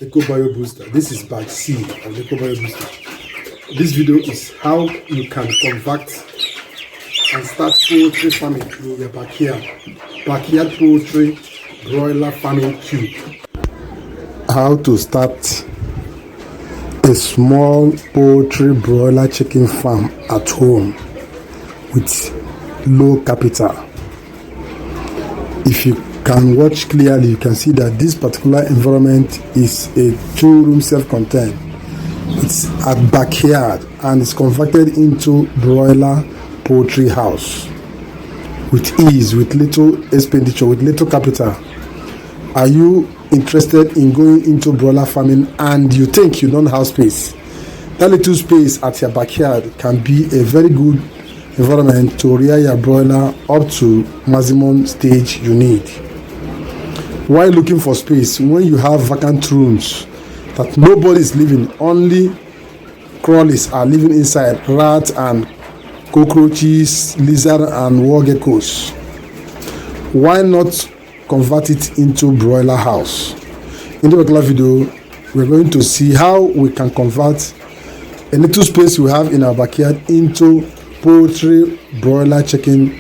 EcoBio Booster. This is batch C of the EcoBio Booster. This video is how you can convert and start poultry farming in your backyard. Backyard poultry broiler farming cube. How to start a small poultry broiler chicken farm at home with low capital. If you can watch clearly, you can see that this particular environment is a 2-room self-contained. It's a backyard and it's converted into broiler poultry house with ease, with little expenditure, with little capital. Are you interested in going into broiler farming and you think you don't have space? That little space at your backyard can be a very good environment to rear your broiler up to maximum stage you need. While looking for space, when you have vacant rooms that nobody is living, only crawlies are living inside, rats and cockroaches, lizard and war geckos, why not convert it into broiler house? In the particular video, we're going to see how we can convert a little space we have in our backyard into poultry broiler chicken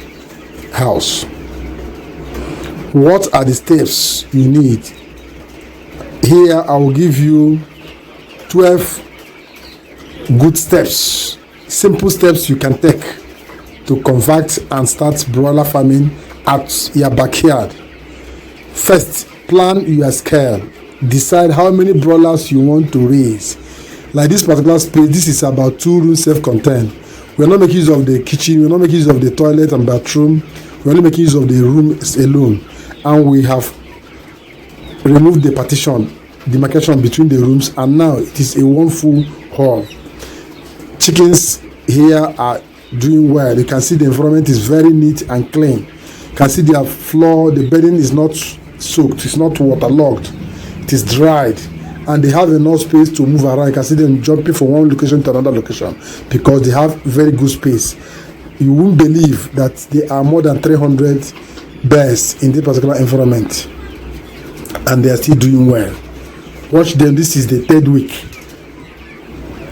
house. What are the steps you need? Here I will give you 12 good steps, simple steps you can take to convert and start broiler farming at your backyard. First, plan your scale. Decide how many broilers you want to raise. Like this particular space, this is about 2 rooms self-contained. We are not making use of the kitchen, we are not making use of the toilet and bathroom, we are only making use of the rooms alone. And we have removed the partition, demarcation between the rooms, and now it is a one full hall. Chickens here are doing well. You can see the environment is very neat and clean. You can see their floor, the bedding is not soaked, it's not waterlogged, it is dried, and they have enough space to move around. You can see them jumping from one location to another location because they have very good space. You won't believe that there are more than 300 birds in this particular environment and they are still doing well. Watch them. This is the 3rd week,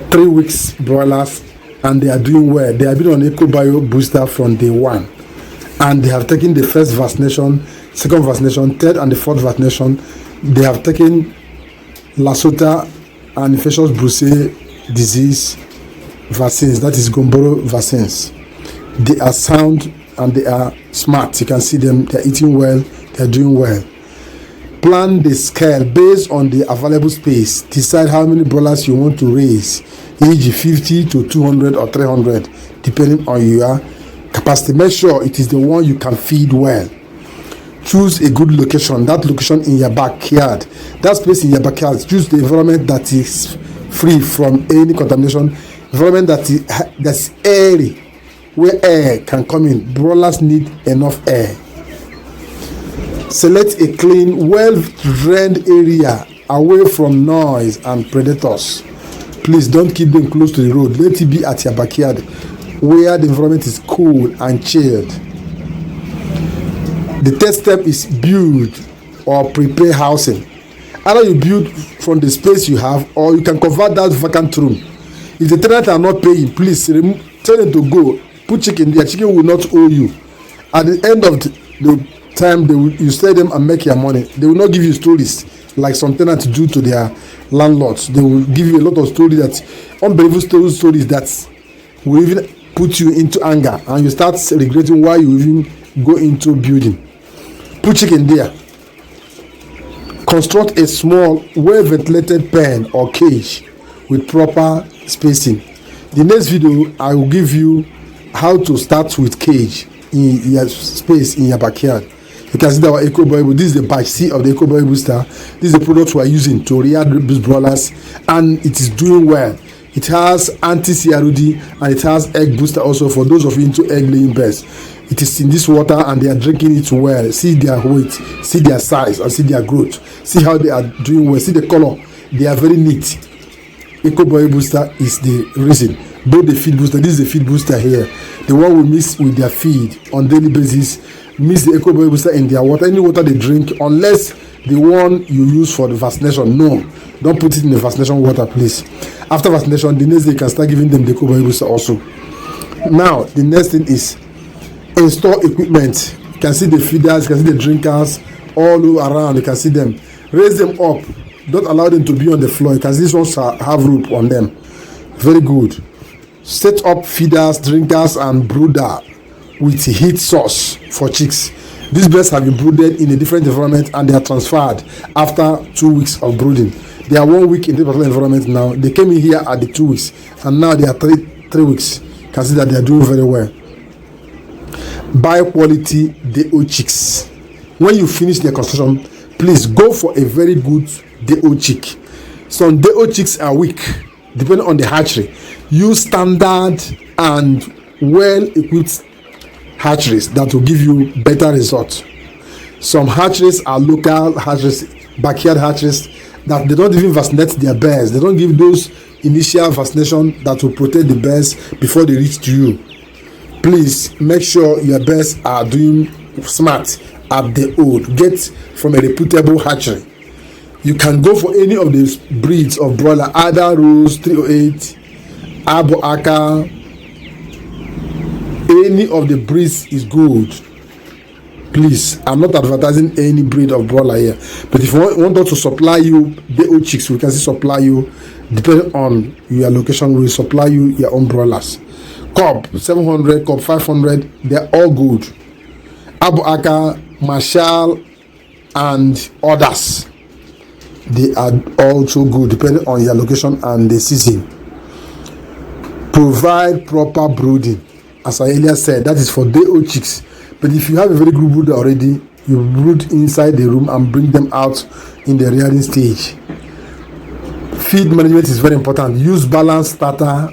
3 weeks broilers, and they are doing well. They have been on EcoBio Booster from day 1 and they have taken the first vaccination, second vaccination, third and the 4th vaccination. They have taken Lasota and infectious brucei disease vaccines, that is Gomboro vaccines. They are sound and they are smart. You can see them, they are eating well, they are doing well. Plan the scale based on the available space. Decide how many broilers you want to raise, e.g. 50 to 200 or 300 depending on your capacity. Make sure it is the one you can feed well. Choose a good location, that location in your backyard, that space in your backyard. Choose the environment that is free from any contamination, environment that's airy, where air can come in. Broilers need enough air. Select a clean, well-drained area away from noise and predators. Please don't keep them close to the road. Let it be at your backyard where the environment is cool and chilled. The 3rd step is build or prepare housing. Either you build from the space you have or you can convert that vacant room. If the tenants are not paying, please tell them to go. Put chicken there. Chicken will not owe you. At the end of the time, you sell them and make your money. They will not give you stories like some tenants do to their landlords. They will give you a lot of stories, that unbelievable stories that will even put you into anger and you start regretting why you even go into building. Put chicken there. Construct a small, well-ventilated pen or cage with proper spacing. The next video, I will give you how to start with cage in your space in your backyard. You can see that our EcoBio, this is the batch C of the EcoBio Booster. This is the product we are using to rear these broilers and it is doing well. It has anti-CRD and it has egg booster also for those of you into egg laying birds. It is in this water and they are drinking it well. See their weight, see their size and see their growth. See how they are doing well. See the color. They are very neat. EcoBio Booster is the reason. Both the feed booster, this is the feed booster here. The one we mix with their feed on daily basis, mix the EcoBio Booster in their water. Any water they drink, unless the one you use for the vaccination. No, don't put it in the vaccination water, please. After vaccination, the next day you can start giving them the cobweb booster also. Now the next thing is install equipment. You can see the feeders, you can see the drinkers all around. You can see them. Raise them up. Don't allow them to be on the floor. You can see these ones have rope on them. Very good. Set up feeders, drinkers, and brooder with heat source for chicks. These birds have been brooded in a different environment and they are transferred after 2 weeks of brooding. They are 1 week in this particular environment now. They came in here at the 2 weeks and now they are three weeks. You can see that they are doing very well. Buy quality DO chicks. When you finish the construction, please go for a very good DO chick. Some DO chicks are weak depending on the hatchery. Use standard and well-equipped hatcheries that will give you better results. Some hatcheries are local hatcheries, backyard hatcheries, that they don't even vaccinate their birds. They don't give those initial vaccination that will protect the birds before they reach to you. Please make sure your birds are doing smart at the old. Get from a reputable hatchery. You can go for any of these breeds of broiler, either Rose 308, Abo Aka. Any of the breeds is good. Please, I'm not advertising any breed of broiler here, but if you want us to supply you DO chicks, we can still supply you. Depending on your location, we will supply you your own broilers. Cob 700, Cob 500, they're all good. Abu Aka, Marshall, and others, they are also good depending on your location and the season. Provide proper brooding. As I earlier said, that is for DO chicks. But if you have a very good brooder already, you brood inside the room and bring them out in the rearing stage. Feed management is very important. Use balanced starter.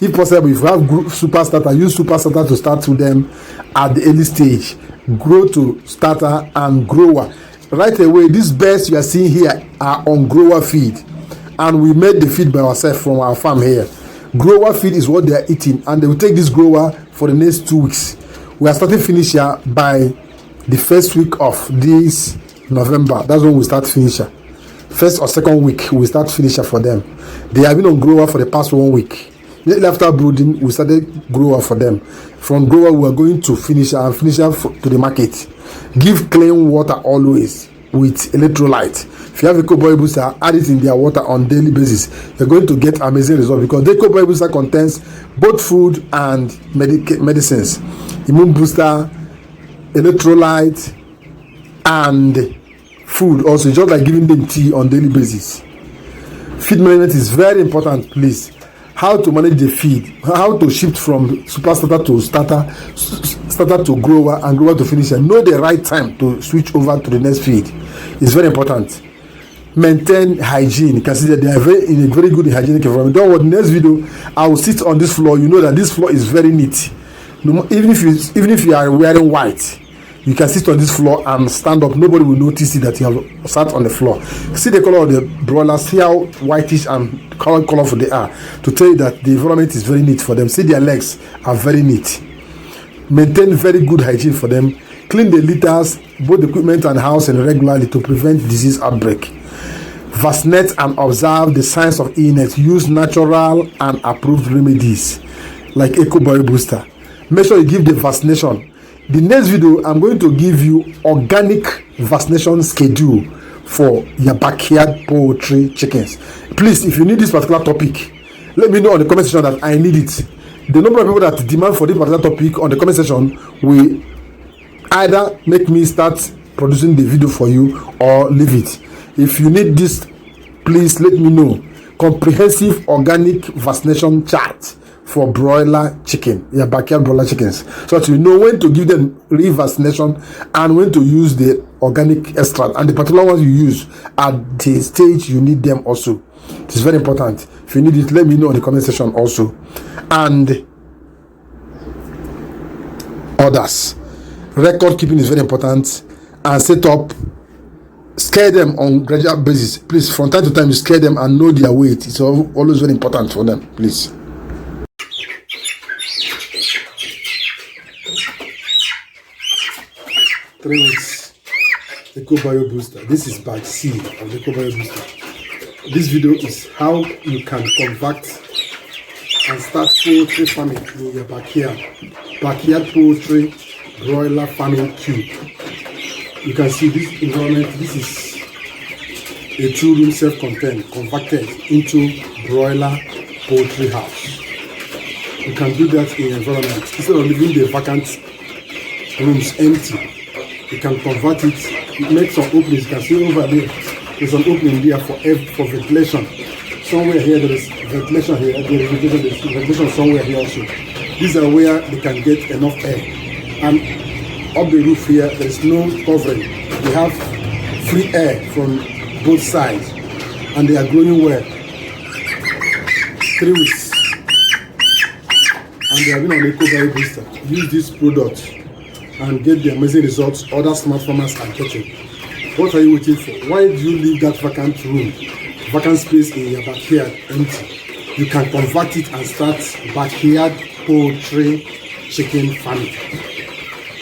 If possible, if you have super starter, use super starter to start with them at the early stage. Grow to starter and grower. Right away, these birds you are seeing here are on grower feed. And we made the feed by ourselves from our farm here. Grower feed is what they are eating, and they will take this grower for the next 2 weeks. We are starting finisher by the first week of this November. That's when we start finisher. First or second week, we start finisher for them. They have been on grower for the past 1 week. After brooding, we started grower for them. From grower, we are going to finisher and finisher to the market. Give clean water always with electrolyte. If you have a cobweb booster, add it in their water on daily basis. You're going to get amazing results because the cobweb booster contains both food and medicines, immune booster, electrolyte, and food. Also, just like giving them tea on daily basis. Feed management is very important, please. How to manage the feed, how to shift from super starter to starter to grower, and grower to finisher. Know the right time to switch over to the next feed. It's very important. Maintain hygiene. You can see that they are in a very good hygienic environment. Don't worry, next video I will sit on this floor. You know that this floor is very neat. Even if you are wearing white, you can sit on this floor and stand up. Nobody will notice that you have sat on the floor. See the color of the broilers. See how whitish and colorful they are, to tell you that the environment is very neat for them. See their legs are very neat. Maintain very good hygiene for them. Clean the litters, both equipment and house, and regularly to prevent disease outbreak. Vaccinate and observe the signs of illness. Use natural and approved remedies like EcoBoy Booster. Make sure you give the vaccination. The next video, I'm going to give you organic vaccination schedule for your backyard poultry chickens. Please, if you need this particular topic, let me know on the comment section that I need it. The number of people that demand for this particular topic on the comment section will either make me start producing the video for you or leave it. If you need this, please let me know. Comprehensive organic vaccination chart for broiler chicken, your backyard broiler chickens, so that you know when to give them revaccination and when to use the organic extract, and the particular ones you use at the stage you need them also. It is very important. If you need it, let me know in the comment section also. And others, record keeping is very important, and set up. Scare them on gradual basis. Please, from time to time, you scare them and know their weight. It's always very important for them. Please. Three weeks. EcoBio booster. This is batch C of the EcoBio booster. This video is how you can convert and start poultry farming in your backyard. Backyard poultry broiler farming cube. You can see this environment. This is a 2-room self-contained converted into broiler poultry house. You can do that in environment instead of leaving the vacant rooms empty. You can convert it, make some openings. You can see over there, there's an opening there for ventilation. Somewhere here there is ventilation here, there is ventilation somewhere here also. These are where they can get enough air. And up the roof here, there is no covering. They have free air from both sides, and they are growing well. 3 weeks, and they have been on EcoBio booster. Use this product and get the amazing results other smart farmers are getting. What are you waiting for? Why do you leave that vacant room, vacant space in your backyard empty? You can convert it and start backyard poultry chicken farming.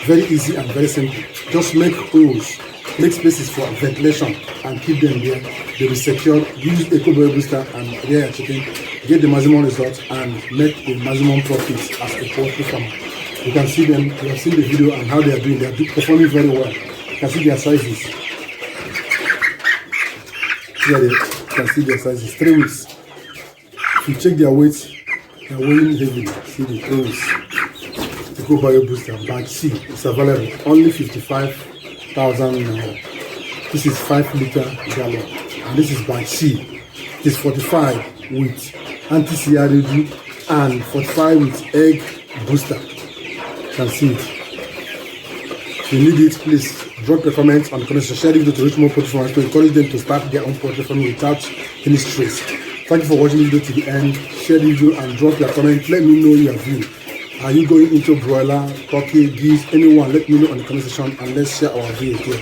Very easy and very simple. Just make holes, make spaces for ventilation and keep them there. They will secure. Use EcoBio booster and rear your chicken, get the maximum results and make the maximum profits as a poultry farmer. You can see them. You have seen the video and how they are doing. They are performing very well. You can see their sizes. Here you can see their sizes. 3 weeks. If you check their weight, they are weighing heavily. See the 3 weeks. EcoBio booster batch C. It's available only 55,000 naira. This is 5-liter gallon, and this is batch C. It is 45 with anti-CRD and 45 with egg booster. You can see it. If you need it, please drop your comments on the comment section. Share the video to reach more poultry farmers to encourage them to start their own poultry farming without any stress. Thank you for watching the video to the end. Share the video and drop your comment. Let me know your view. Are you going into broiler, turkey, geese, anyone? Let me know on the comment section and let's share our video here.